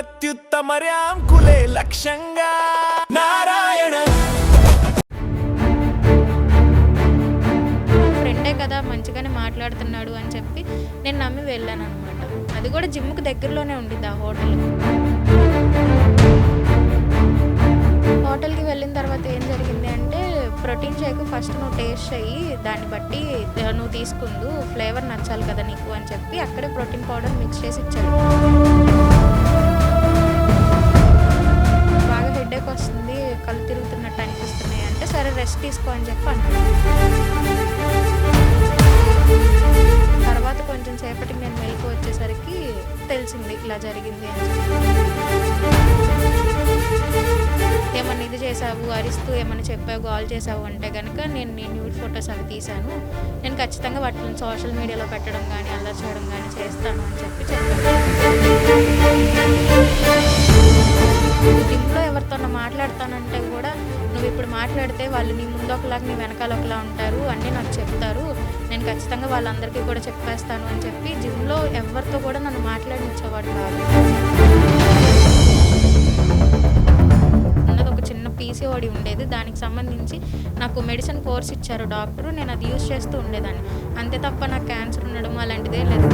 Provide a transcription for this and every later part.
అత్యుత్తమర్యాంకులే లక్ష్యంగా నారాయణ ఫ్రెండే కదా మంచిగానే మాట్లాడుతున్నాడు అని చెప్పి నేను నమ్మి వెళ్ళాను అనమాట. అది కూడా జిమ్కి దగ్గరలోనే ఉండిద్ది ఆ హోటల్. హోటల్కి వెళ్ళిన తర్వాత ఏం జరిగింది అంటే, ప్రోటీన్ షేక్ ఫస్ట్ నువ్వు టేస్ట్ చెయ్యి, దాన్ని బట్టి నువ్వు తీసుకుందు, ఫ్లేవర్ నచ్చాలి కదా నీకు అని చెప్పి అక్కడే ప్రోటీన్ పౌడర్ మిక్స్ చేసి ఇచ్చాడు. బాగా హెడేక్ వస్తుంది, కళ్ళు తిరుగుతున్నట్టు అనిపిస్తున్నాయి అంటే సరే రెస్ట్ తీసుకో అని చెప్పి అన్నాడు. తర్వాత కొంచెం సేపటికి నేను మెలకు వచ్చేసరికి తెలిసింది ఇలా జరిగింది అని. ఏమన్నా ఇది చేసావు, అరిస్తూ ఏమన్నా చెప్పావు, కాల్ చేసావు అంటే కనుక నేను నీ న్యూడ్ ఫొటోస్ అవి తీశాను, నేను ఖచ్చితంగా వాటిని సోషల్ మీడియాలో పెట్టడం కానీ అల్లరి చేయడం కానీ చేస్తాను అని చెప్పి చెప్పాను. జిమ్లో ఎవరితోనో మాట్లాడతానంటే కూడా నువ్వు ఇప్పుడు మాట్లాడితే వాళ్ళు నీ ముందు ఒకలాగా నీ వెనకాల ఒకలా ఉంటారు అన్నీ నాకు చెప్తారు, నేను ఖచ్చితంగా వాళ్ళందరికీ కూడా చెప్పేస్తాను అని చెప్పి జిమ్లో ఎవరితో కూడా నన్ను మాట్లాడించేవాడు కాదు. అన్నది ఒక చిన్న పీసీఓడి ఉండేది, దానికి సంబంధించి నాకు మెడిసిన్ కోర్స్ ఇచ్చారు డాక్టరు, నేను అది యూజ్ చేస్తూ ఉండేదాన్ని, అంతే తప్ప నాకు క్యాన్సర్ ఉండడం అలాంటిదే లేదు.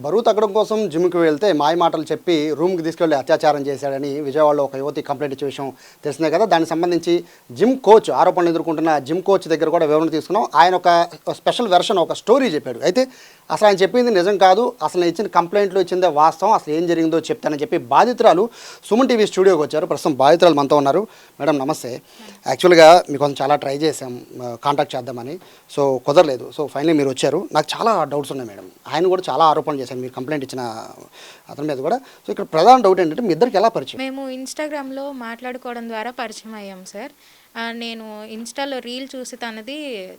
బరువు తగ్గడం కోసం జిమ్కి వెళ్తే మాయ మాటలు చెప్పి రూమ్కి తీసుకెళ్లి అత్యాచారం చేశాడని విజయవాడలో ఒక యువతి కంప్లైంట్ ఇచ్చే విషయం తెలిసిందే కదా. దానికి సంబంధించి జిమ్ కోచ్ ఆరోపణలు ఎదుర్కొంటున్న జిమ్ కోచ్ దగ్గర కూడా వివరణ తీసుకున్నాం. ఆయన ఒక స్పెషల్ వెర్షన్, ఒక స్టోరీ చెప్పాడు. అయితే అసలు ఆయన చెప్పింది నిజం కాదు, అసలు నేను ఇచ్చిన కంప్లైంట్లో ఇచ్చిందే వాస్తవం, అసలు ఏం జరిగిందో చెప్తానని చెప్పి బాధితురాలు సుమన్ టీవీ స్టూడియోకి వచ్చారు. ప్రస్తుతం బాధితురాలు మనతో ఉన్నారు. మేడం నమస్తే. యాక్చువల్గా మీకోసం చాలా ట్రై చేసాం కాంటాక్ట్ చేద్దామని, సో కుదరలేదు. సో ఫైనల్లీ మీరు వచ్చారు. నాకు చాలా డౌట్స్ ఉన్నాయి మేడం. ఆయన కూడా చాలా ఆరోపణలు చేశాను మీరు కంప్లైంట్ ఇచ్చిన అతని మీద కూడా. సో ఇక్కడ ప్రధాన డౌట్ ఏంటంటే మీ ఇద్దరికి ఎలా పరిచయం? మేము ఇన్స్టాగ్రామ్లో మాట్లాడుకోవడం ద్వారా పరిచయం అయ్యాం సార్. నేను ఇన్స్టాలో రీల్ చూసి తనది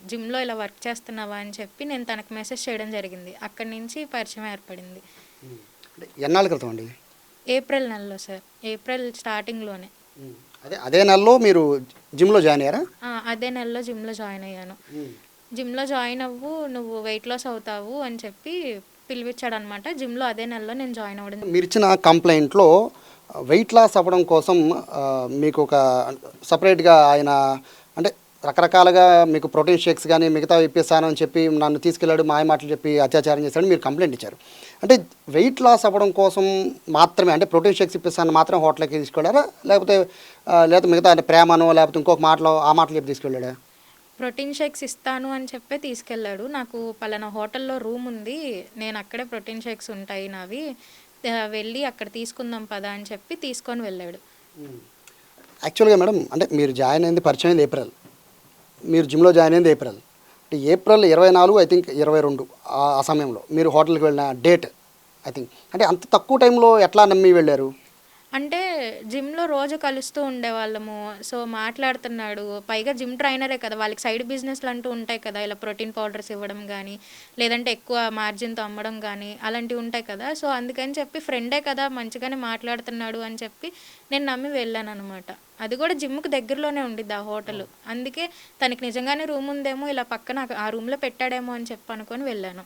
జిమ్లో ఇలా వర్క్ చేస్తున్నావా అని చెప్పి నేను తనకు మెసేజ్ చేయడం జరిగింది. అక్కడి నుంచి పరిచయం ఏర్పడింది. ఎన్నాళ్ళ క్రితం అండి? ఏప్రిల్ నెలలో సార్, ఏప్రిల్ స్టార్టింగ్లోనే. అదే నెలలో మీరు జిమ్లో జాయిన్ అయ్యారా? అదే నెలలో జిమ్లో జాయిన్ అయ్యాను. జిమ్లో జాయిన్ అవ్వు, నువ్వు వెయిట్ లాస్ అవుతావు అని చెప్పి పిలిపించాడు అనమాట. జిమ్లో అదే నెలలో నేను జాయిన్ అవ్వడం. మీరు ఇచ్చిన కంప్లైంట్లో వెయిట్ లాస్ అవ్వడం కోసం మీకు ఒక సపరేట్గా ఆయన అంటే రకరకాలుగా మీకు ప్రోటీన్ షేక్స్ కానీ మిగతా ఇప్పిస్తాను అని చెప్పి నన్ను తీసుకెళ్ళాడు, మాయ మాటలు చెప్పి అత్యాచారం చేశాడు మీరు కంప్లైంట్ ఇచ్చారు. అంటే వెయిట్ లాస్ అవ్వడం కోసం మాత్రమే, అంటే ప్రోటీన్ షేక్స్ ఇప్పిస్తాను మాత్రం హోటల్కి తీసుకెళ్ళారా, లేకపోతే మిగతా అంటే ప్రేమనో లేకపోతే ఇంకొక మాటలో ఆ మాటలు చెప్పి తీసుకెళ్ళాడా? ప్రోటీన్ షేక్స్ ఇస్తాను అని చెప్పే తీసుకెళ్ళాడు. నాకు పలానా హోటల్లో రూమ్ ఉంది, నేను అక్కడే ప్రోటీన్ షేక్స్ ఉంటాయి నావి, వెళ్ళి అక్కడ తీసుకుందాం పదా అని చెప్పి తీసుకొని వెళ్ళాడు. యాక్చువల్గా మేడం అంటే మీరు జాయిన్ అయింది పరిచయం అయింది ఏప్రిల్, మీరు జిమ్లో జాయిన్ అయింది ఏప్రిల్, అంటే ఏప్రిల్ 24 ఐ థింక్ 22 ఆ సమయంలో మీరు హోటల్కి వెళ్ళిన డేట్ ఐ థింక్. అంటే అంత తక్కువ టైంలో ఎట్లా నమ్మి వెళ్ళారు? అంటే జిమ్లో రోజు కలుస్తూ ఉండేవాళ్ళము, సో మాట్లాడుతున్నాడు, పైగా జిమ్ ట్రైనరే కదా, వాళ్ళకి సైడ్ బిజినెస్లు అంటూ ఉంటాయి కదా, ఇలా ప్రోటీన్ పౌడర్స్ ఇవ్వడం కానీ లేదంటే ఎక్కువ మార్జిన్తో అమ్మడం కానీ అలాంటివి ఉంటాయి కదా. సో అందుకని చెప్పి ఫ్రెండే కదా మంచిగానే మాట్లాడుతున్నాడు అని చెప్పి నేను నమ్మి వెళ్ళాను అనమాట. అది కూడా జిమ్కి దగ్గరలోనే ఉండిద్ది ఆ హోటల్, అందుకే తనకి నిజంగానే రూమ్ ఉందేమో, ఇలా పక్కన ఆ రూమ్లో పెట్టాడేమో అని చెప్పి అనుకొని వెళ్ళాను.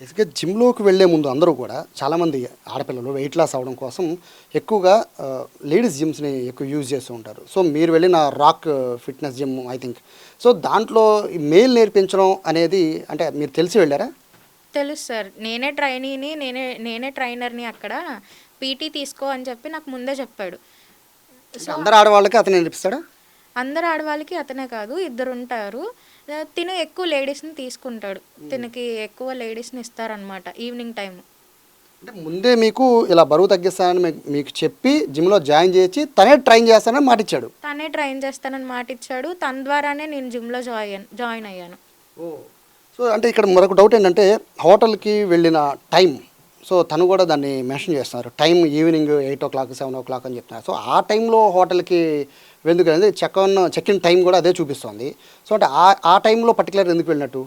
బేసిక్గా జిమ్లోకి వెళ్ళే ముందు అందరూ కూడా చాలామంది ఆడపిల్లలు వెయిట్ లాస్ అవ్వడం కోసం ఎక్కువగా లేడీస్ జిమ్స్ని ఎక్కువ యూజ్ చేస్తూ ఉంటారు. సో మీరు వెళ్ళిన rock fitness gym I think, so దాంట్లో మేల్ నేర్పించడం అనేది అంటే మీరు తెలిసి వెళ్ళారా? తెలుసు సార్, నేనే ట్రైనీని, నేనే ట్రైనర్ని, అక్కడ పీటీ తీసుకో అని చెప్పి నాకు ముందే చెప్పాడు. సో అందరు ఆడవాళ్ళకి అతను నేర్పిస్తాడా? అందరు ఆడవాళ్ళకి అతనే కాదు, ఇద్దరు ఉంటారు. తిను ఎక్కువ లేడీస్ని తీసుకుంటాడు, తినకి ఎక్కువ లేడీస్ని ఇస్తారనమాట ఈవినింగ్ టైం. అంటే ముందే మీకు ఇలా బరువు తగ్గిస్తానని మీకు చెప్పి జిమ్లో జాయిన్ చేసి తనే ట్రైన్ చేస్తానని మాట ఇచ్చాడు? తనే ట్రైన్ చేస్తానని మాట ఇచ్చాడు, తన ద్వారానే నేను జిమ్లో జాయిన్ అయ్యాను. సో అంటే ఇక్కడ మరొక డౌట్ ఏంటంటే హోటల్కి వెళ్ళిన టైం, సో తను కూడా దాన్ని మెన్షన్ చేస్తున్నారు, టైం ఈవినింగ్ 8 o'clock 7 o'clock అని చెప్తున్నారు. సో ఆ టైంలో హోటల్కి ఎందుకు అనేది చెక్ ఇన్ టైం కూడా అదే చూపిస్తుంది. సో అంటే ఆ టైంలో పర్టికులర్ ఎందుకు వెళ్ళినట్టు?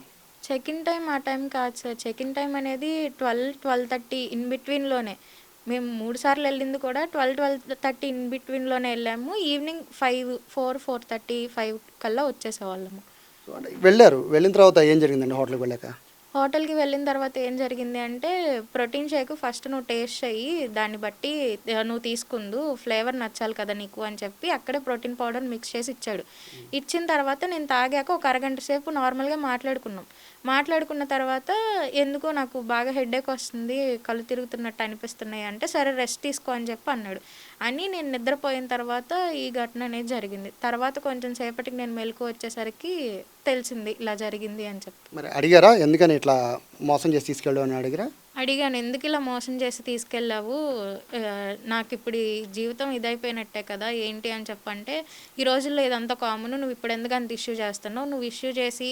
చెక్ ఇన్ టైం ఆ టైం కాదు సార్, చెక్ ఇన్ టైం అనేది 12-12:30 ఇన్ బిట్వీన్లోనే. మేము 3 సార్లు వెళ్ళింది కూడా 12-12:30 ఇన్ బిట్వీన్లోనే వెళ్ళాము. ఈవినింగ్ 4-4:30-5 కల్లా వచ్చేసేవాళ్ళము. సో అంటే వెళ్ళారు, వెళ్ళిన తర్వాత ఏం జరిగిందండి హోటల్కి వెళ్ళాక? హోటల్‌కి వెళ్ళిన తర్వాత ఏం జరిగింది అంటే, ప్రోటీన్ షేక్ ఫస్ట్ నువ్వు టేస్ట్ చెయ్యి. దాన్ని బట్టి నువ్వు తీసుకుందు. ఫ్లేవర్ నచ్చాలి కదా నీకు అని చెప్పి అక్కడే ప్రోటీన్ పౌడర్ మిక్స్ చేసి ఇచ్చాడు. ఇచ్చిన తర్వాత నేను తాగాక ఒక అరగంట సేపు నార్మల్‌గా మాట్లాడుకున్నాం. మాట్లాడుకున్న తర్వాత ఎందుకో నాకు బాగా హెడేక్ వస్తుంది. కళ్ళు తిరుగుతున్నట్టు అనిపిస్తున్నాయి అంటే, సరే రెస్ట్ తీసుకో అని చెప్పి అన్నాడు. అని నేను నిద్రపోయిన తర్వాత ఈ ఘటన అనేది జరిగింది. తర్వాత కొంచెం సేపటికి నేను మెలుకువ వచ్చేసరికి తెలిసింది ఇలా జరిగింది అని చెప్పి. మరి అడిగారా ఎందుకని ఇట్లా మోసం చేసి తీసుకెళ్ళావు అని అడిగారా? అడిగాను, ఎందుకు ఇలా మోసం చేసి తీసుకెళ్ళావు, నాకిప్పుడు ఈ జీవితం ఇదైపోయినట్టే కదా ఏంటి అని చెప్పంటే, ఈ రోజుల్లో ఇదంతా కామన్, నువ్వు ఇప్పుడు ఎందుకు అంత ఇష్యూ చేస్తున్నావు, నువ్వు ఇష్యూ చేసి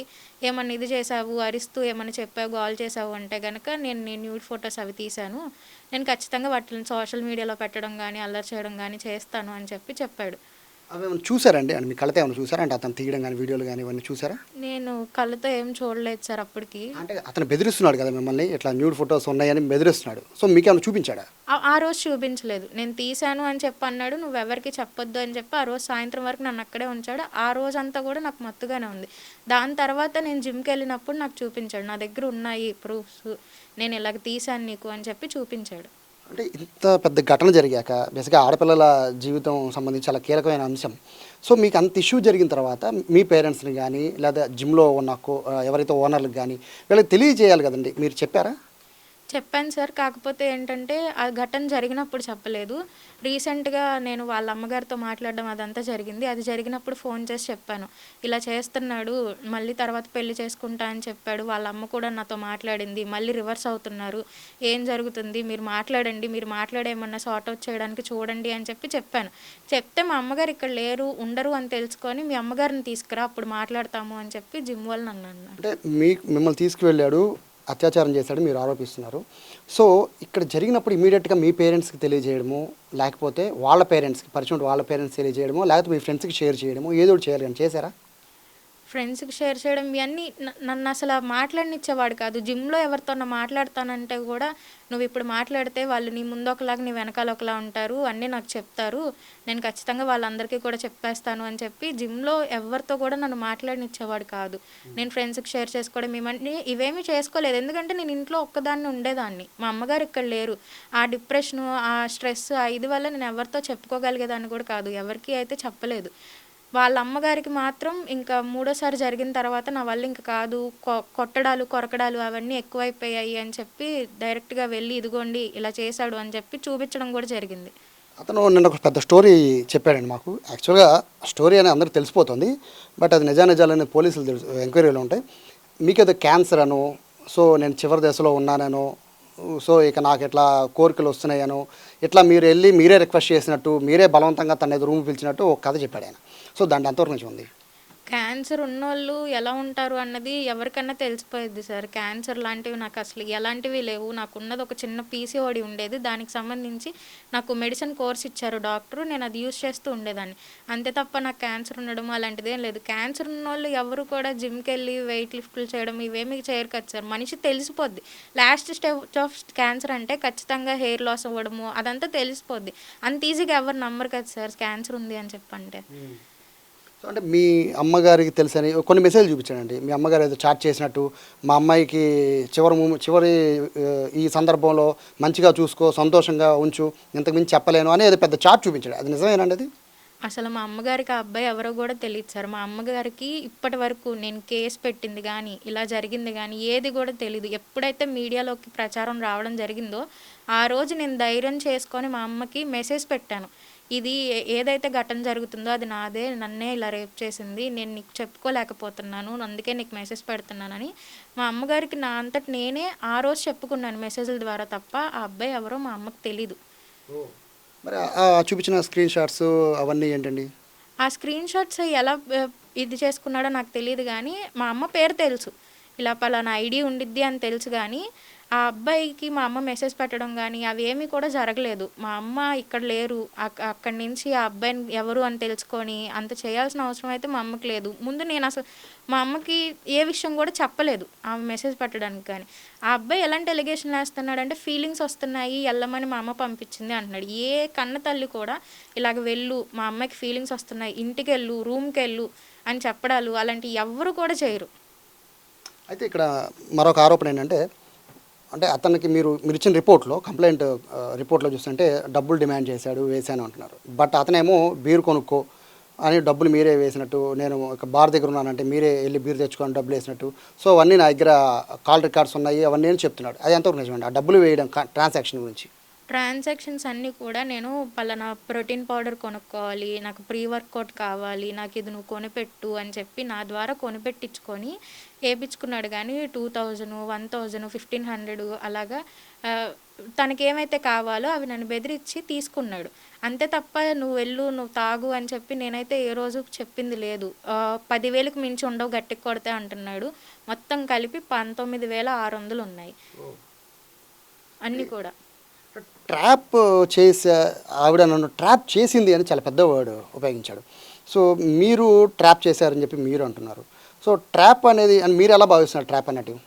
ఏమన్నా ఇది చేసావు, అరిస్తూ ఏమన్నా చెప్పావు, గోల్ చేసావు అంటే కనుక నేను న్యూడ్ ఫొటోస్ అవి తీశాను, నేను ఖచ్చితంగా వాటిని సోషల్ మీడియాలో పెట్టడం కానీ అల్లరి చేయడం కానీ చేస్తాను అని చెప్పి చెప్పాడు. అవి ఏమైనా చూసారండి అంటే మీ కళ్ళతో ఏమైనా చూసారా అంటే అతను తీయడం కానీ వీడియోలు కానీ ఇవన్నీ చూసారా? నేను కళ్ళతో ఏం చూడలేదు సార్ అప్పటికి. అంటే అతను బెదిరిస్తున్నాడు కదా మిమ్మల్ని, ఇట్లా న్యూడ్ ఫొటోస్ ఉన్నాయని బెదిరిస్తున్నాడు. సో మీకేమైనా చూపించాడా? ఆ రోజు చూపించలేదు. నేను తీశాను అని చెప్పి అన్నాడు, నువ్వెవరికి చెప్పొద్దు అని చెప్పి ఆ రోజు సాయంత్రం వరకు నన్ను అక్కడే ఉంచాడు. ఆ రోజంతా కూడా నాకు మత్తుగానే ఉంది. దాని తర్వాత నేను జిమ్కి వెళ్ళినప్పుడు నాకు చూపించాడు, నా దగ్గర ఉన్నాయి ప్రూఫ్స్, నేను ఇలాగ తీశాను నీకు అని చెప్పి చూపించాడు. అంటే ఇంత పెద్ద ఘటన జరిగాక బేసిక్గా ఆడపిల్లల జీవితం సంబంధించి చాలా కీలకమైన అంశం. సో మీకు అంత ఇష్యూ జరిగిన తర్వాత మీ పేరెంట్స్ని కానీ లేదా జిమ్లో ఉన్న ఎవరైతే ఓనర్లకు కానీ వీళ్ళకి తెలియజేయాలి కదండి, మీరు చెప్పారా? చెప్పాను సార్, కాకపోతే ఏంటంటే ఆ ఘటన జరిగినప్పుడు చెప్పలేదు. రీసెంట్గా నేను వాళ్ళ అమ్మగారితో మాట్లాడడం అదంతా జరిగింది. అది జరిగినప్పుడు ఫోన్ చేసి చెప్పాను, ఇలా చేస్తున్నాడు, మళ్ళీ తర్వాత పెళ్లి చేసుకుంటా అని చెప్పాడు, వాళ్ళ అమ్మ కూడా నాతో మాట్లాడింది, మళ్ళీ రివర్స్ అవుతున్నారు, ఏం జరుగుతుంది, మీరు మాట్లాడండి, మీరు మాట్లాడేమన్నా సార్ట్ అవుట్ చేయడానికి చూడండి అని చెప్పి చెప్పాను. చెప్తే మా అమ్మగారు ఇక్కడ లేరు, ఉండరు అని తెలుసుకొని మీ అమ్మగారిని తీసుకురా అప్పుడు మాట్లాడతాము అని చెప్పి జిమ్ వాళ్ళు నన్ను అన్నారు. అంటే మిమ్మల్ని తీసుకువెళ్ళాడు, అత్యాచారం చేశాడు మీరు ఆరోపిస్తున్నారు. సో ఇక్కడ జరిగినప్పుడు ఇమీడియట్గా మీ పేరెంట్స్కి తెలియజేయడము, లేకపోతే వాళ్ళ పేరెంట్స్కి పరిచయం వాళ్ళ పేరెంట్స్ తెలియజేయడము, లేకపోతే మీ ఫ్రెండ్స్కి షేర్ చేయడము, ఏదో ఒకటి చేయాలి అని చేశారా? ఫ్రెండ్స్కి షేర్ చేయడం ఇవన్నీ నన్ను అసలు మాట్లాడనిచ్చేవాడు కాదు. జిమ్లో ఎవరితోన్నా మాట్లాడతానంటే కూడా, నువ్వు ఇప్పుడు మాట్లాడితే వాళ్ళు నీ ముందు ఒకలాగా నీ వెనకాల ఒకలా ఉంటారు, అన్నీ నాకు చెప్తారు, నేను ఖచ్చితంగా వాళ్ళందరికీ కూడా చెప్పేస్తాను అని చెప్పి జిమ్లో ఎవరితో కూడా నన్ను మాట్లాడనిచ్చేవాడు కాదు. నేను ఫ్రెండ్స్కి షేర్ చేసుకోవడం ఇవేమీ చేసుకోలేదు, ఎందుకంటే నేను ఇంట్లో ఒక్కదాన్ని ఉండేదాన్ని, మా అమ్మగారు ఇక్కడ లేరు. ఆ డిప్రెషను, ఆ స్ట్రెస్, ఆ ఇది వల్ల నేను ఎవరితో చెప్పుకోగలిగేదాన్ని కూడా కాదు, ఎవరికి అయితే చెప్పలేదు. వాళ్ళ అమ్మగారికి మాత్రం ఇంకా మూడోసారి జరిగిన తర్వాత నా వల్ల ఇంక కాదు, కొట్టడాలు కొరకడాలు అవన్నీ ఎక్కువైపోయాయి అని చెప్పి డైరెక్ట్గా వెళ్ళి ఇదిగోండి ఇలా చేశాడు అని చెప్పి చూపించడం కూడా జరిగింది. అతను నిన్న ఒక పెద్ద స్టోరీ చెప్పాడండి మాకు. యాక్చువల్గా స్టోరీ అని అందరికీ తెలిసిపోతుంది, బట్ అది నిజానిజాలని పోలీసులు ఎంక్వైరీలో ఉంటాయి. మీకు ఏదో క్యాన్సర్ అను, సో నేను చివరి దశలో ఉన్నానను, సో ఇక నాకు ఇట్లా కోరికలు వస్తున్నాయను, ఇట్లా మీరు వెళ్ళి మీరే రిక్వెస్ట్ చేసినట్టు, మీరే బలవంతంగా తన రూమ్ పిలిచినట్టు ఒక కథ చెప్పాడు ఆయన. సో దాంట్లో ఎంతవరకు నుంచి ఉంది? క్యాన్సర్ ఉన్నోళ్ళు ఎలా ఉంటారు అన్నది ఎవరికన్నా తెలిసిపోయింది సార్. క్యాన్సర్ లాంటివి నాకు అసలు ఎలాంటివి లేవు. నాకున్నది ఒక చిన్న పీసీఓడి ఉండేది, దానికి సంబంధించి నాకు మెడిసిన్ కోర్స్ ఇచ్చారు డాక్టరు, నేను అది యూస్ చేస్తూ ఉండేదాన్ని, అంతే తప్ప నాకు క్యాన్సర్ ఉండడం అలాంటిది ఏం లేదు. క్యాన్సర్ ఉన్నోళ్ళు ఎవరు కూడా జిమ్కి వెళ్ళి వెయిట్ లిఫ్ట్లు చేయడం ఇవేమీ చేయరు కదా సార్. మనిషి తెలిసిపోద్ది, లాస్ట్ స్టేజ్ ఆఫ్ క్యాన్సర్ అంటే ఖచ్చితంగా హెయిర్ లాస్ అవ్వడము అదంతా తెలిసిపోద్ది. అంత ఈజీగా ఎవరు నమ్మరు కదా సార్ క్యాన్సర్ ఉంది అని చెప్పంటే. సో అంటే మీ అమ్మగారికి తెలుసని కొన్ని మెసేజ్ చూపించాడండి, మీ అమ్మగారు ఏదో చాట్ చేసినట్టు, మా అమ్మాయికి చివరి ఈ సందర్భంలో మంచిగా చూసుకో, సంతోషంగా ఉంచు, ఇంతకుమించి చెప్పలేను అని ఏదో పెద్ద చాట్ చూపించాడు, అది నిజమేనండి? అది అసలు మా అమ్మగారికి ఆ అబ్బాయి ఎవరో కూడా తెలియదు సార్. మా అమ్మగారికి ఇప్పటి వరకు నేను కేసు పెట్టింది కానీ ఇలా జరిగింది కానీ ఏది కూడా తెలీదు. ఎప్పుడైతే మీడియాలోకి ప్రచారం రావడం జరిగిందో ఆ రోజు నేను ధైర్యం చేసుకొని మా అమ్మకి మెసేజ్ పెట్టాను, ఇది ఏదైతే ఘటన జరుగుతుందో అది నాదే, నన్నే ఇలా రేప్ చేసింది, నేను నీకు చెప్పుకోలేకపోతున్నాను, అందుకే నీకు మెసేజ్ పెడుతున్నానని మా అమ్మగారికి నా అంతటి నేనే ఆ రోజు చెప్పుకున్నాను మెసేజ్ల ద్వారా తప్ప ఆ అబ్బాయి ఎవరో మా అమ్మకి తెలీదు. మరి చూపించిన స్క్రీన్ షాట్స్ అవన్నీ ఏంటండి? ఆ స్క్రీన్ షాట్స్ ఎలా ఇది చేసుకున్నాడో నాకు తెలియదు కానీ మా అమ్మ పేరు తెలుసు, ఇలా పలానా ఐడి ఉండిద్ది అని తెలుసు కానీ ఆ అబ్బాయికి మా అమ్మ మెసేజ్ పెట్టడం కానీ అవి ఏమీ కూడా జరగలేదు. మా అమ్మ ఇక్కడ లేరు, అక్కడి నుంచి ఆ అబ్బాయిని ఎవరు అని తెలుసుకొని అంత చేయాల్సిన అవసరం అయితే మా అమ్మకి లేదు. ముందు నేను అసలు మా అమ్మకి ఏ విషయం కూడా చెప్పలేదు ఆమె మెసేజ్ పెట్టడానికి. కానీ ఆ అబ్బాయి ఎలాంటి ఎలిగేషన్ వేస్తున్నాడంటే ఫీలింగ్స్ వస్తున్నాయి వెళ్ళమని మా అమ్మ పంపించింది అంటున్నాడు. ఏ కన్న తల్లి కూడా ఇలాగ వెళ్ళు, మా అమ్మాయికి ఫీలింగ్స్ వస్తున్నాయి, ఇంటికి వెళ్ళు, రూమ్కి వెళ్ళు అని చెప్పడాలు అలాంటివి ఎవ్వరు కూడా చేయరు. అయితే ఇక్కడ మరొక ఆరోపణ ఏంటంటే అంటే అతనికి మీరు ఇచ్చిన రిపోర్ట్లో కంప్లైంట్ రిపోర్ట్లో చూస్తుంటే డబ్బులు డిమాండ్ చేశాడు వేశాను అంటున్నారు. బట్ అతనేమో బీర్ కొనుక్కో అని డబ్బులు మీరే వేసినట్టు, నేను ఒక బార్ దగ్గర ఉన్నానంటే మీరే వెళ్ళి బీర్ తెచ్చుకొని డబ్బులు వేసినట్టు, సో అవన్నీ నా దగ్గర కాల్ రికార్డ్స్ ఉన్నాయి అవన్నీ అని చెప్తున్నాడు. అది ఎంతవరకు నిజమండి ఆ డబ్బులు వేయడం ట్రాన్సాక్షన్ గురించి? ట్రాన్సాక్షన్స్ అన్నీ కూడా నేను పలానా ప్రోటీన్ పౌడర్ కొనుక్కోవాలి, నాకు ప్రీ వర్కౌట్ కావాలి, నాకు ఇది నువ్వు కొనిపెట్టు అని చెప్పి నా ద్వారా కొనిపెట్టించుకొని వేయించుకున్నాడు. కానీ 2000, 1000, 1500 అలాగా తనకి ఏమైతే కావాలో అవి నన్ను బెదిరించి తీసుకున్నాడు. అంతే తప్ప నువ్వు వెళ్ళు, నువ్వు తాగు అని చెప్పి నేనైతే ఏ రోజు చెప్పింది లేదు. 10,000కి మించి ఉండవు గట్టికి కొడితే అంటున్నాడు. మొత్తం కలిపి 19,600 ఉన్నాయి అన్నీ కూడా. ట్రాప్ చేసే ఆవిడ నన్ను ట్రాప్ చేసింది అని చాలా పెద్ద వర్డ్ ఉపయోగించాడు. సో మీరు ట్రాప్ చేశారని చెప్పి మీరు అంటున్నారు. సో ట్రాప్ అనేది అని మీరు ఎలా భావిస్తున్నారు? ట్రాప్ అన్నట్టు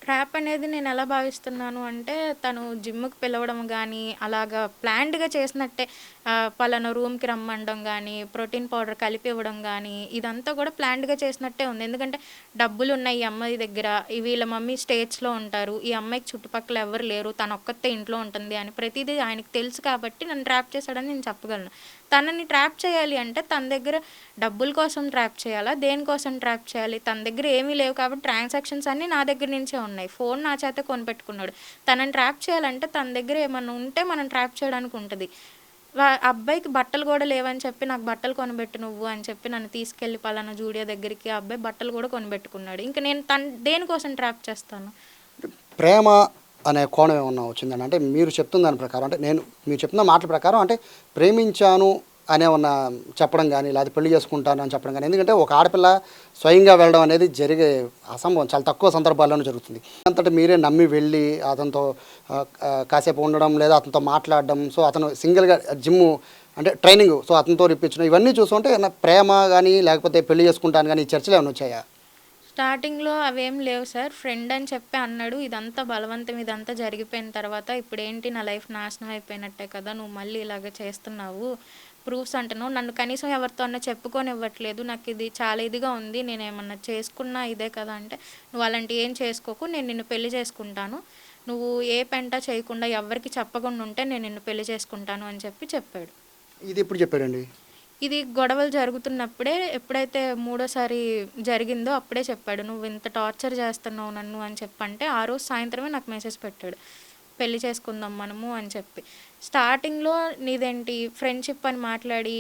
ట్రాప్ అనేది నేను ఎలా భావిస్తున్నాను అంటే తను జిమ్కి పిలవడం కానీ అలాగా ప్లాన్డ్గా చేసినట్టే, పలానా రూమ్కి రమ్మండం కానీ ప్రోటీన్ పౌడర్ కలిపి ఇవ్వడం కానీ ఇదంతా కూడా ప్లాన్డ్గా చేసినట్టే ఉంది. ఎందుకంటే డబ్బులు ఉన్నాయి ఈ అమ్మాయి దగ్గర, వీళ్ళ మమ్మీ స్టేట్స్లో ఉంటారు, ఈ అమ్మాయికి చుట్టుపక్కల ఎవరు లేరు, తను ఒక్కతే ఇంట్లో ఉంటుంది అని ప్రతిదీ ఆయనకు తెలుసు కాబట్టి నన్ను ట్రాప్ చేశాడని నేను చెప్పగలను. తనని ట్రాప్ చేయాలి అంటే తన దగ్గర డబ్బుల కోసం ట్రాప్ చేయాలా, దేనికోసం ట్రాప్ చేయాలి? తన దగ్గర ఏమీ లేవు కాబట్టి ట్రాన్సాక్షన్స్ అన్నీ నా దగ్గర నుంచే ఉన్నాయి. ఫోన్ నా చేత కొనిపెట్టుకున్నాడు. తనని ట్రాప్ చేయాలంటే తన దగ్గర ఏమన్నా ఉంటే మనం ట్రాప్ చేయడానికి ఉంటుంది. అబ్బాయికి బట్టలు కూడా లేవని చెప్పి నాకు బట్టలు కొనిపెట్టు నువ్వు అని చెప్పి నన్ను తీసుకెళ్ళి పలానా జూడియో దగ్గరికి ఆ అబ్బాయి బట్టలు కూడా కొనిపెట్టుకున్నాడు. ఇంకా నేను దేనికోసం ట్రాప్ చేస్తాను? ప్రేమ అనే కోణం ఏమన్నా వచ్చిందని అంటే మీరు చెప్తున్న దాని ప్రకారం, అంటే మీరు చెప్తున్న మాటల ప్రకారం అంటే ప్రేమించాను అనే ఉన్న చెప్పడం కానీ లేదా పెళ్లి చేసుకుంటాను అని చెప్పడం కానీ, ఎందుకంటే ఒక ఆడపిల్ల స్వయంగా వెళ్ళడం అనేది జరిగే అసంభవం, చాలా తక్కువ సందర్భాల్లోనే జరుగుతుంది. అంతటా మీరే నమ్మి వెళ్ళి అతనితో కాసేపు ఉండడం లేదా అతనితో మాట్లాడడం, సో అతను సింగిల్గా జిమ్ అంటే ట్రైనింగ్ సో అతనితో ఇప్పించడం, ఇవన్నీ చూస్తుంటే ప్రేమ కానీ లేకపోతే పెళ్లి చేసుకుంటాను కానీ ఈ చర్చలు ఏమైనా వచ్చాయా? స్టార్టింగ్లో అవేం లేవు సార్, ఫ్రెండ్ అని చెప్పి అన్నాడు. ఇదంతా బలవంతం, ఇదంతా జరిగిపోయిన తర్వాత ఇప్పుడు ఏంటి నా లైఫ్ నాశనం అయిపోయినట్టే కదా, నువ్వు మళ్ళీ ఇలాగ చేస్తున్నావు, ప్రూఫ్స్ అంటున్నావు, నన్ను కనీసం ఎవరితో అన్నా చెప్పుకొని ఇవ్వట్లేదు, నాకు ఇది చాలా ఇదిగా ఉంది, నేను ఏమన్నా చేసుకున్నా ఇదే కదా అంటే, నువ్వు అలాంటి ఏం చేసుకోకు, నేను నిన్ను పెళ్లి చేసుకుంటాను, నువ్వు ఏ పెంట చేయకుండా ఎవరికి చెప్పకుండా ఉంటే నేను నిన్ను పెళ్లి చేసుకుంటాను అని చెప్పాడు. ఇది ఎప్పుడు చెప్పాడండి? ఇది గొడవలు జరుగుతున్నప్పుడే, ఎప్పుడైతే మూడోసారి జరిగిందో అప్పుడే చెప్పాడు. నువ్వు ఇంత టార్చర్ చేస్తున్నావు నన్ను అని చెప్పంటే ఆ రోజు సాయంత్రమే నాకు మెసేజ్ పెట్టాడు, పెళ్లి చేసుకుందాం మనము అని చెప్పి. స్టార్టింగ్లో నీదేంటి ఫ్రెండ్షిప్ అని మాట్లాడి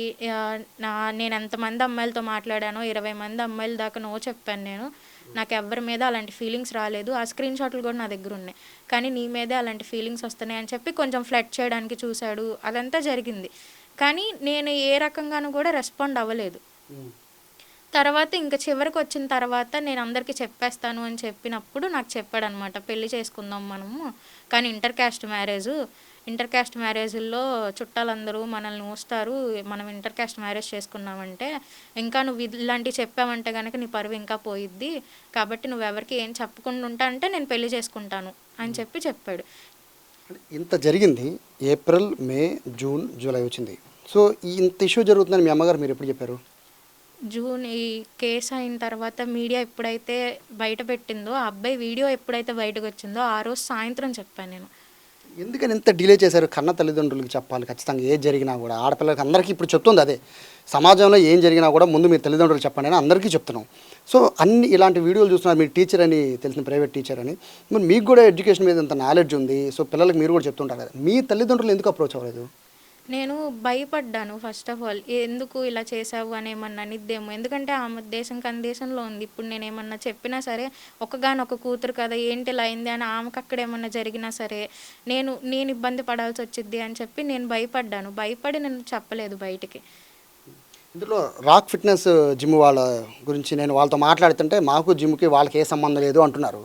నేను ఎంతమంది అమ్మాయిలతో మాట్లాడానో 20 మంది అమ్మాయిల దాకా నో చెప్పాను నేను, నాకు ఎవరి మీద అలాంటి ఫీలింగ్స్ రాలేదు, ఆ స్క్రీన్ షాట్లు కూడా నా దగ్గర ఉన్నాయి, కానీ నీ మీదే అలాంటి ఫీలింగ్స్ వస్తున్నాయి అని చెప్పి కొంచెం ఫ్లర్ట్ చేయడానికి చూశాడు. అదంతా జరిగింది. కానీ నేను ఏ రకంగానూ కూడా రెస్పాండ్ అవ్వలేదు. తర్వాత ఇంకా చివరికి వచ్చిన తర్వాత నేను అందరికీ చెప్పేస్తాను అని చెప్పినప్పుడు నాకు చెప్పాడనమాట, పెళ్లి చేసుకుందాం మనము, కానీ ఇంటర్ క్యాస్ట్ మ్యారేజ్ల్లో చుట్టాలందరూ మనల్ని చూస్తారు, మనం ఇంటర్ క్యాస్ట్ మ్యారేజ్ చేసుకున్నామంటే ఇంకా నువ్వు ఇలాంటివి చెప్పావంటే కనుక నీ పరువు ఇంకా పోయిద్ది, కాబట్టి నువ్వెవరికి ఏం చెప్పకుండా ఉంటా అంటే నేను పెళ్లి చేసుకుంటాను అని చెప్పాడు. ఇంత జరిగింది, ఏప్రిల్, మే, జూన్, జూలై వచ్చింది. సో ఇంత ఇష్యూ జరుగుతుందని మీ అమ్మగారు మీరు ఎప్పుడు చెప్పారు? జూన్ ఈ కేసు అయిన తర్వాత మీడియా ఎప్పుడైతే బయట పెట్టిందో, ఆ అబ్బాయి వీడియో ఎప్పుడైతే బయటకు వచ్చిందో ఆ రోజు సాయంత్రం చెప్పాను నేను. ఎందుకని ఇంత డిలే చేశారు? కన్న తల్లిదండ్రులకి చెప్పాలి ఖచ్చితంగా, ఏది జరిగినా కూడా. ఆడపిల్లలకి అందరికీ ఇప్పుడు చెప్తుంది అదే, సమాజంలో ఏం జరిగినా కూడా ముందు మీ తల్లిదండ్రులు చెప్పండి అని అందరికీ చెప్తున్నాం. సో అన్ని ఇలాంటి వీడియోలు చూస్తున్నారు, మీరు టీచర్ అని తెలిసిన, ప్రైవేట్ టీచర్ అని, మరి మీకు కూడా ఎడ్యుకేషన్ మీద ఇంత నాలెడ్జ్ ఉంది, సో పిల్లలకి మీరు కూడా చెప్తుంటారు కదా, మీ తల్లిదండ్రులు ఎందుకు అప్రోచ్ అవ్వలేదు? నేను భయపడ్డాను ఫస్ట్ ఆఫ్ ఆల్, ఎందుకు ఇలా చేసావు అని ఏమన్నా అనిద్దేమో, ఎందుకంటే ఆమె దేశం కందేశంలో ఉంది. ఇప్పుడు నేను ఏమన్నా చెప్పినా సరే ఒకగానొక కూతురు కదా ఏంటి ఇలా అయింది అని ఆమెకు అక్కడ ఏమన్నా జరిగినా సరే నేను ఇబ్బంది పడాల్సి వచ్చింది అని చెప్పి నేను భయపడి నేను చెప్పలేదు బయటికి. ఇందులో రాక్ ఫిట్నెస్ జిమ్ వాళ్ళ గురించి నేను వాళ్ళతో మాట్లాడుతుంటే మాకు జిమ్కి వాళ్ళకి ఏ సంబంధం లేదు అంటున్నారు.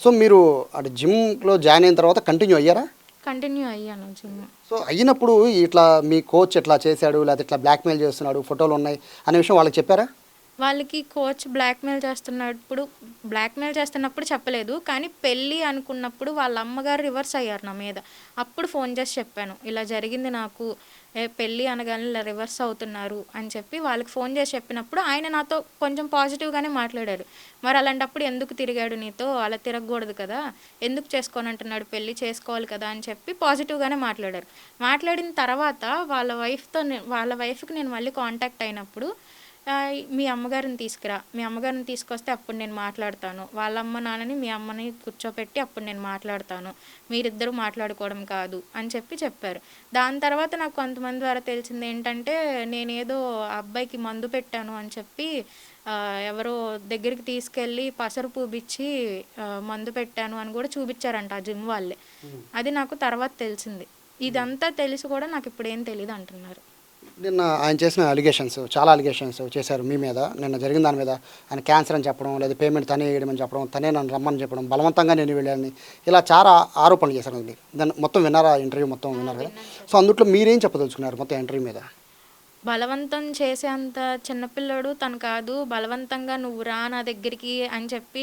సో మీరు అటు జిమ్లో జాయిన్ అయిన తర్వాత కంటిన్యూ అయ్యారా? కంటిన్యూ అయ్యాను జిమ్. సో అయినప్పుడు ఇట్లా మీ కోచ్ ఎట్లా చేశాడు, లేకపోతే ఇట్లా బ్లాక్మెయిల్ చేస్తున్నాడు, ఫోటోలు ఉన్నాయి అనే విషయం వాళ్ళకి చెప్పారా? వాళ్ళకి కోచ్ బ్లాక్మెయిల్ చేస్తున్నప్పుడు చెప్పలేదు. కానీ పెళ్ళి అనుకున్నప్పుడు వాళ్ళ అమ్మగారు రివర్స్ అయ్యారు నా మీద. అప్పుడు ఫోన్ చేసి చెప్పాను. ఇలా జరిగింది నాకు. పెళ్ళి అనగానే ఇలా రివర్స్ అవుతున్నారు అని చెప్పి వాళ్ళకి ఫోన్ చేసి చెప్పినప్పుడు ఆయన నాతో కొంచెం పాజిటివ్‌గానే మాట్లాడారు. మరి అలాంటప్పుడు ఎందుకు తిరిగాడు నీతో? అలా తిరగకూడదు కదా! ఎందుకు చేసుకోనంటున్నాడు పెళ్లి? చేసుకోవాలి కదా! అని చెప్పి పాజిటివ్‌గానే మాట్లాడారు. మాట్లాడిన తర్వాత వాళ్ళ వైఫ్‌కి నేను మళ్ళీ కాంటాక్ట్ అయినప్పుడు మీ అమ్మగారిని తీసుకురా. మీ అమ్మగారిని తీసుకొస్తే అప్పుడు నేను మాట్లాడతాను. వాళ్ళ అమ్మ, నాన్నని మీ అమ్మని కూర్చోపెట్టి అప్పుడు నేను మాట్లాడతాను. మీరిద్దరూ మాట్లాడుకోవడం కాదు అని చెప్పారు. దాని తర్వాత నాకు కొంతమంది ద్వారా తెలిసింది ఏంటంటే, నేనేదో ఆ అబ్బాయికి మందు పెట్టాను అని చెప్పి ఎవరో దగ్గరికి తీసుకెళ్ళి పసరు పూపిచ్చి మందు పెట్టాను అని కూడా చూపించారంట ఆ జిమ్ వాళ్ళే. అది నాకు తర్వాత తెలిసింది. ఇదంతా తెలిసి కూడా నాకు ఇప్పుడేం తెలీదు అంటున్నారు. నిన్న ఆయన చేసిన చాలా అలిగేషన్స్ చేశారు మీ మీద. నిన్న జరిగిన దాని మీద ఆయన క్యాన్సర్ అని చెప్పడం, లేదా పేమెంట్ తనే వేయడమని చెప్పడం, తనే నన్ను రమ్మని చెప్పడం, బలవంతంగా నేను వెళ్ళాలని, ఇలా చాలా ఆరోపణలు చేశారండి. దాన్ని మొత్తం విన్నారా? ఇంటర్వ్యూ మొత్తం విన్నారు కదా? సో అందుట్లో మీరేం చెప్పదలుచుకున్నారు మొత్తం ఇంటర్వ్యూ మీద? బలవంతం చేసేంత చిన్నపిల్లోడు తను కాదు. బలవంతంగా నువ్వు రా నా దగ్గరికి అని చెప్పి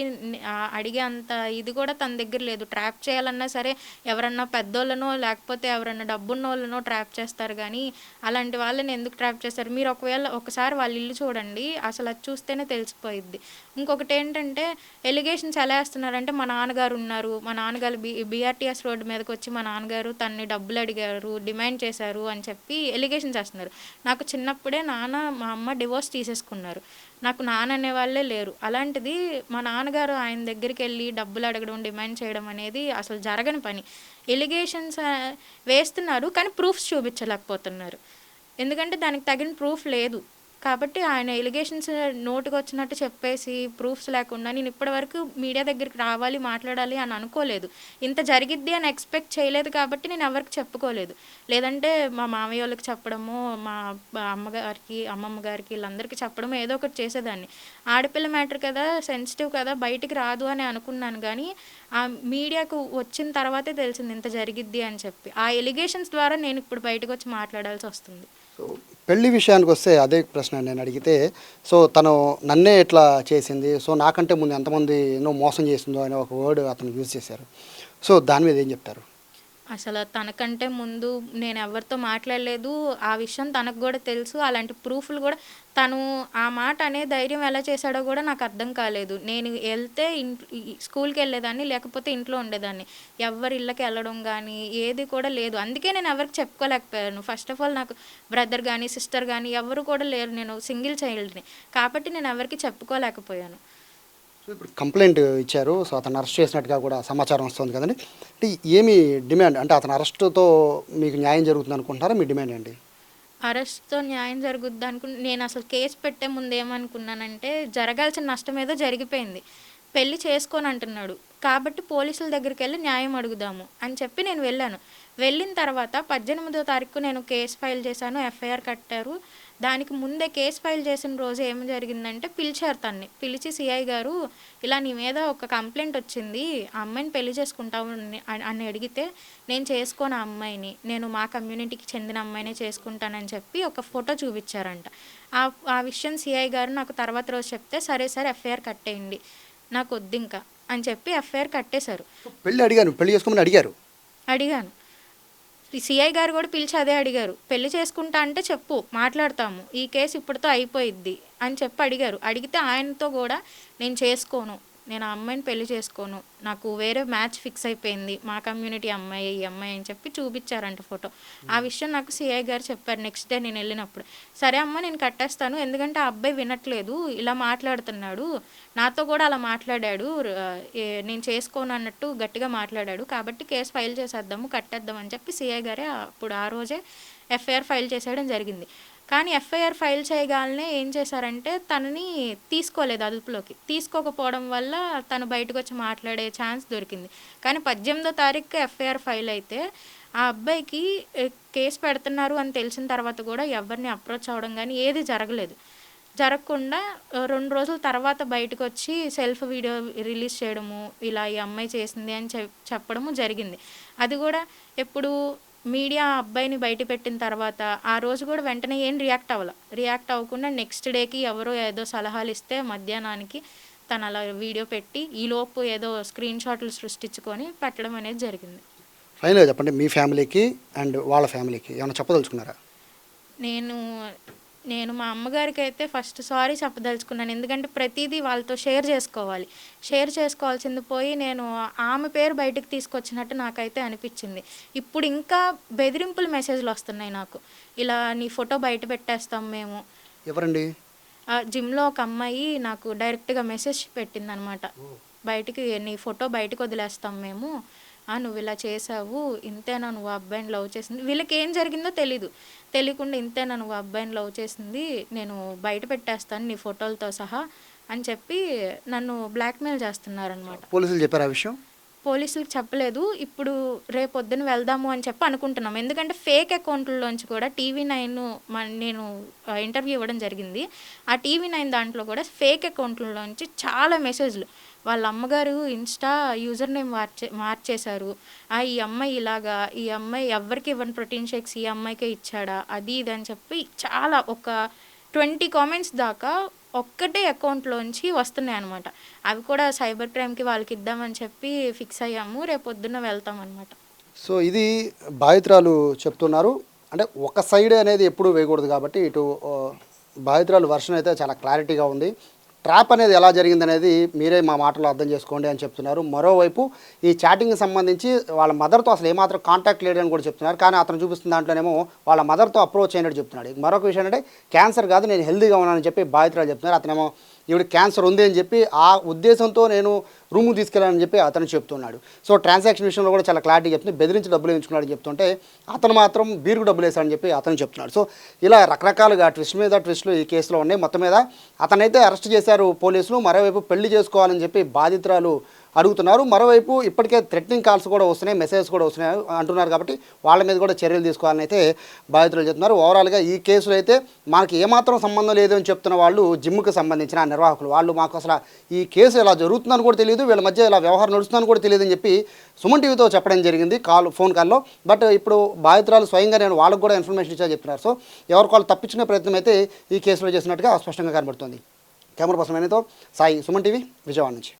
అడిగే అంత ఇది కూడా తన దగ్గర లేదు. ట్రాప్ చేయాలన్నా సరే ఎవరన్నా పెద్దోళ్ళనో లేకపోతే ఎవరన్నా డబ్బున్నోళ్ళనో ట్రాప్ చేస్తారు కానీ అలాంటి వాళ్ళని ఎందుకు ట్రాప్ చేస్తారు? మీరు ఒకసారి వాళ్ళ ఇల్లు చూడండి. అసలు అది చూస్తేనే తెలిసిపోయిద్ది. ఇంకొకటి ఏంటంటే ఎలిగేషన్స్ ఎలా వేస్తున్నారంటే మా నాన్నగారు ఉన్నారు. మా నాన్నగారు బీఆర్టీఎస్ రోడ్డు మీదకి వచ్చి మా నాన్నగారు తనని డబ్బులు అడిగారు, డిమాండ్ చేశారు అని చెప్పి ఎలిగేషన్స్ వేస్తున్నారు. నాకు చిన్నప్పుడే మా అమ్మ డివోర్స్ తీసేసుకున్నారు. నాకు నాన్న అనేవాళ్ళే లేరు. అలాంటిది మా నాన్నగారు ఆయన దగ్గరికి వెళ్ళి డబ్బులు అడగడం, డిమాండ్ చేయడం అనేది అసలు జరగని పని. ఎలిగేషన్స్ వేస్తున్నారు కానీ ప్రూఫ్స్ చూపించలేకపోతున్నారు. ఎందుకంటే దానికి తగిన ప్రూఫ్ లేదు. కాబట్టి ఆయన ఎలిగేషన్స్ నోటికొచ్చినట్టు చెప్పేసి ప్రూఫ్స్ లేకుండా నేను ఇప్పటివరకు మీడియా దగ్గరికి రావాలి, మాట్లాడాలి అని అనుకోలేదు. ఇంత జరిగిద్ది అని ఎక్స్పెక్ట్ చేయలేదు కాబట్టి నేను ఎవరికి చెప్పుకోలేదు. లేదంటే మా మామయ్య వాళ్ళకి చెప్పడము, మా అమ్మమ్మ గారికి వీళ్ళందరికీ చెప్పడము ఏదో ఒకటి చేసేదాన్ని. ఆడపిల్ల మ్యాటర్ కదా, సెన్సిటివ్ కదా, బయటికి రాదు అని అనుకున్నాను కానీ ఆ మీడియాకు వచ్చిన తర్వాతే తెలిసింది ఇంత జరిగిద్ది అని చెప్పి. ఆ ఎలిగేషన్స్ ద్వారా నేను ఇప్పుడు బయటకు వచ్చి మాట్లాడాల్సి వస్తుంది. సో పెళ్లి విషయానికి వస్తే అదే ప్రశ్న నేను అడిగితే, సో తను నన్నే ఎట్లా చేసింది, సో నాకంటే ముందు ఎంతమంది ఎన్నో మోసం చేసిందో అనే ఒక వర్డ్ అతను యూజ్ చేశారు. సో దాని మీద ఏం చెప్తారు? అసలు తనకంటే ముందు నేను ఎవరితో మాట్లాడలేదు. ఆ విషయం తనకు కూడా తెలుసు. అలాంటి ప్రూఫ్‌లు కూడా తను ఆ మాట అనే ధైర్యం ఎలా చేశాడో కూడా నాకు అర్థం కాలేదు. నేను ఎళ్తే స్కూల్‌కెళ్ళేదాన్ని, లేకపోతే ఇంట్లో ఉండేదాన్ని. ఎవ్వరి ఇళ్ళకి వెళ్ళడం గానీ, ఏది కూడా లేదు. అందుకే నేను ఎవరికి చెప్పుకోలేకపోయాను. ఫస్ట్ ఆఫ్ ఆల్ నాకు బ్రదర్ గానీ, సిస్టర్ గానీ ఎవరు కూడా లేరు. నేను సింగిల్ చైల్డ్‌ని. కాబట్టి నేను ఎవరికీ చెప్పుకోలేకపోయాను. సో ఇప్పుడు కంప్లైంట్ ఇచ్చారు. సో అతను అరెస్ట్ చేసినట్టుగా కూడా సమాచారం వస్తుంది కదండి. అంటే ఏమి డిమాండ్, అంటే అతని అరెస్ట్‌తో మీకు న్యాయం జరుగుతుంది అనుకుంటున్నారా? మీ డిమాండ్ ఏంటి? అరెస్ట్‌తో న్యాయం జరుగుద్ది నేను అసలు కేసు పెట్టే ముందు ఏమనుకున్నానంటే, జరగాల్సిన నష్టం ఏదో జరిగిపోయింది. పెళ్లి చేసుకోనంటున్నాడు. కాబట్టి పోలీసుల దగ్గరికెళ్ళి న్యాయం అడుగుదాము అని చెప్పి నేను వెళ్ళాను. వెళ్ళిన తర్వాత 18వ తారీఖు నేను కేసు ఫైల్ చేశాను. ఎఫ్ఐఆర్ కట్టారు. దానికి ముందే కేసు ఫైల్ చేసిన రోజు ఏం జరిగిందంటే పిలిచారు తన్ని. పిలిచి సిఐ గారు ఇలా నీ మీద ఒక కంప్లైంట్ వచ్చింది. ఆ అమ్మాయిని పెళ్లి చేసుకుంటావు అని అడిగితే నేను చేసుకోను ఆ అమ్మాయిని. నేను మా కమ్యూనిటీకి చెందిన అమ్మాయినే చేసుకుంటానని చెప్పి ఒక ఫోటో చూపించారంట. ఆ విషయం సిఐ గారు నాకు తర్వాత రోజు చెప్తే సరే ఎఫ్ఐఆర్ కట్టేయండి. నాకు వద్దింకా అని చెప్పి ఎఫ్ఐఆర్ కట్టేశారు. పెళ్లి చేసుకోమని అడిగాను. సిఐ గారు కూడా పిలిచి అదే అడిగారు. పెళ్లి చేసుకుంటా అంటే చెప్పు, మాట్లాడతాము. ఈ కేసు ఇప్పటితో అయిపోయిద్ది అని చెప్పి అడిగారు. అడిగితే ఆయనతో కూడా నేను చేసుకోను, నేను ఆ అమ్మాయిని పెళ్లి చేసుకోను, నాకు వేరే మ్యాచ్ ఫిక్స్ అయిపోయింది, మా కమ్యూనిటీ అమ్మాయి ఈ అమ్మాయి అని చెప్పి చూపించారంట ఫోటో. ఆ విషయం నాకు సిఐ గారు చెప్పారు నెక్స్ట్ డే నేను వెళ్ళినప్పుడు. సరే అమ్మ నేను కట్టేస్తాను, ఎందుకంటే ఆ అబ్బాయి వినట్లేదు, ఇలా మాట్లాడుతున్నాడు, నాతో కూడా అలా మాట్లాడాడు, నేను చేసుకోను అన్నట్టు గట్టిగా మాట్లాడాడు, కాబట్టి కేసు ఫైల్ చేసేద్దాము, కట్టేద్దాం అని చెప్పి సిఐ గారే అప్పుడు ఆ రోజే ఎఫ్ఐఆర్ ఫైల్ చేసేయడం జరిగింది. కానీ ఎఫ్ఐఆర్ ఫైల్ చేయగానే ఏం చేశారంటే తనని తీసుకోలేదు అదుపులోకి. తీసుకోకపోవడం వల్ల తను బయటకు వచ్చి మాట్లాడే ఛాన్స్ దొరికింది. కానీ 18వ తారీఖు ఎఫ్ఐఆర్ ఫైల్ అయితే ఆ అబ్బాయికి కేసు పెడుతున్నారు అని తెలిసిన తర్వాత కూడా ఎవరిని అప్రోచ్ అవ్వడం కానీ ఏది జరగకుండా 2 రోజుల తర్వాత బయటకు వచ్చి సెల్ఫ్ వీడియో రిలీజ్ చేయడము, ఇలా ఈ అమ్మాయి చేసింది అని చెప్పడము జరిగింది. అది కూడా ఎప్పుడు మీడియా అబ్బాయిని బయట పెట్టిన తర్వాత ఆ రోజు కూడా వెంటనే ఏం రియాక్ట్ అవ్వకుండా నెక్స్ట్ డేకి ఎవరో ఏదో సలహాలు ఇస్తే మధ్యాహ్నానికి తను అలా వీడియో పెట్టి ఈలోపు ఏదో స్క్రీన్ షాట్లు సృష్టించుకొని పెట్టడం అనేది జరిగింది. ఫైనల్గా చెప్పండి, మీ ఫ్యామిలీకి అండ్ వాళ్ళ ఫ్యామిలీకి ఏమైనా చెప్పదలుచుకున్నారా? నేను మా అమ్మగారికి అయితే ఫస్ట్ సారీ చెప్పదలుచుకున్నాను. ఎందుకంటే ప్రతిదీ వాళ్ళతో షేర్ చేసుకోవాల్సింది పోయి నేను ఆమె పేరు బయటకు తీసుకొచ్చినట్టు నాకైతే అనిపించింది. ఇప్పుడు ఇంకా బెదిరింపుల మెసేజ్లు వస్తున్నాయి నాకు, ఇలా నీ ఫోటో బయట పెట్టేస్తాం మేము. ఎవరండి? జిమ్లో ఒక అమ్మాయి నాకు డైరెక్ట్గా మెసేజ్ పెట్టిందనమాట, బయటికి నీ ఫోటో బయటకు వదిలేస్తాం మేము, నువ్వు ఇలా చేసావు, ఇంతేనా నువ్వు అబ్బాయిని లవ్ చేసింది, వీళ్ళకి ఏం జరిగిందో తెలియకుండా ఇంతేనా నువ్వు అబ్బాయిని లవ్ చేసింది, నేను బయట పెట్టేస్తాను నీ ఫోటోలతో సహా అని చెప్పి నన్ను బ్లాక్మెయిల్ చేస్తున్నారనమాట. పోలీసులు చెప్పారు ఆ విషయం? పోలీసులకు చెప్పలేదు. ఇప్పుడు రేపొద్దున వెళ్దాము అని చెప్పి అనుకుంటున్నాం. ఎందుకంటే ఫేక్ అకౌంట్లలోంచి కూడా TV9 నేను ఇంటర్వ్యూ ఇవ్వడం జరిగింది. ఆ TV9 దాంట్లో కూడా ఫేక్ అకౌంట్లలోంచి చాలా మెసేజ్లు వాళ్ళ అమ్మగారు ఇన్స్టా యూజర్ నేమ్ మార్చేశారు, ఈ అమ్మాయి ఇలాగా, ఈ అమ్మాయి ఎవరికి ఇవ్వని ప్రోటీన్ షేక్స్ ఈ అమ్మాయికే ఇచ్చాడా, అది ఇది అని చెప్పి చాలా ఒక 20 కామెంట్స్ దాకా ఒక్కటే అకౌంట్లోంచి వస్తున్నాయి అనమాట. అవి కూడా సైబర్ క్రైమ్కి వాళ్ళకి ఇద్దామని చెప్పి ఫిక్స్ అయ్యాము, రేపొద్దున వెళ్తామన్నమాట. సో ఇది బాధితురాలు చెప్తున్నారు. అంటే ఒక సైడ్ అనేది ఎప్పుడూ వేయకూడదు కాబట్టి ఇటు బాధితురాలు వర్షన్ అయితే చాలా క్లారిటీగా ఉంది. ట్రాప్ అనేది ఎలా జరిగిందనేది మీరే మా మాటలో అర్థం చేసుకోండి అని చెప్తున్నారు. మరోవైపు ఈ చాటింగ్కి సంబంధించి వాళ్ళ మదర్తో అసలు ఏమాత్రం కాంటాక్ట్ లేదని కూడా చెప్తున్నారు. కానీ అతను చూపిస్తున్న దాంట్లోనేమో వాళ్ళ మదర్తో అప్రోచ్ అయినట్టు చెప్తున్నాడు. మరొక విషయం అంటే క్యాన్సర్ కాదు, నేను హెల్తీగా ఉన్నానని చెప్పి బాధితురాలు చెప్తున్నారు. అతనేమో ఈవిడ క్యాన్సర్ ఉంది అని చెప్పి ఆ ఉద్దేశంతో నేను రూమ్కి తీసుకెళ్ళాలని చెప్పి అతను చెప్తున్నాడు. సో ట్రాన్సాక్షన్ విషయంలో కూడా చాలా క్లారిటీ చెప్తుంది. బెదిరించి డబ్బులు వేయించుకున్నాడని చెప్తుంటే అతను మాత్రం బీరుకు డబ్బులు వేశాడని చెప్పి అతను చెప్తున్నాడు. సో ఇలా రకరకాలుగా ట్విస్ట్ మీద ట్విస్టులు ఈ కేసులో ఉన్నాయి. మొత్తం మీద అతనైతే అరెస్ట్ చేశారు పోలీసులు. మరోవైపు పెళ్లి చేసుకోవాలని చెప్పి బాధితురాలు అడుగుతున్నారు. మరోవైపు ఇప్పటికే థ్రెటనింగ్ కాల్స్ కూడా వస్తున్నాయి, మెసేజెస్ కూడా వస్తున్నాయి అంటున్నారు. కాబట్టి వాళ్ళ మీద కూడా చర్యలు తీసుకోవాలని అయితే బాధితులు చెప్తున్నారు. ఓవరాల్గా ఈ కేసులో అయితే మనకి ఏమాత్రం సంబంధం లేదు అని చెప్తున్న వాళ్ళు జిమ్కి సంబంధించిన నిర్వాహకులు, వాళ్ళు మాకు అసలు ఈ కేసు ఇలా జరుగుతుందని కూడా తెలియదు, వీళ్ళ మధ్య ఇలా వ్యవహారం నడుస్తుందని కూడా తెలియదు అని చెప్పి సుమన్ టీవీతో చెప్పడం జరిగింది ఫోన్ కాల్లో. బట్ ఇప్పుడు బాధితురాలు స్వయంగా నేను వాళ్ళకు కూడా ఇన్ఫర్మేషన్ ఇచ్చా చెప్తున్నారు. సో ఎవరికి వాళ్ళు తప్పించుకునే ప్రయత్నం అయితే ఈ కేసులో చేసినట్టుగా స్పష్టంగా కనబడుతుంది. Camera person Sai, Suman TV, Vijayawada నుంచి.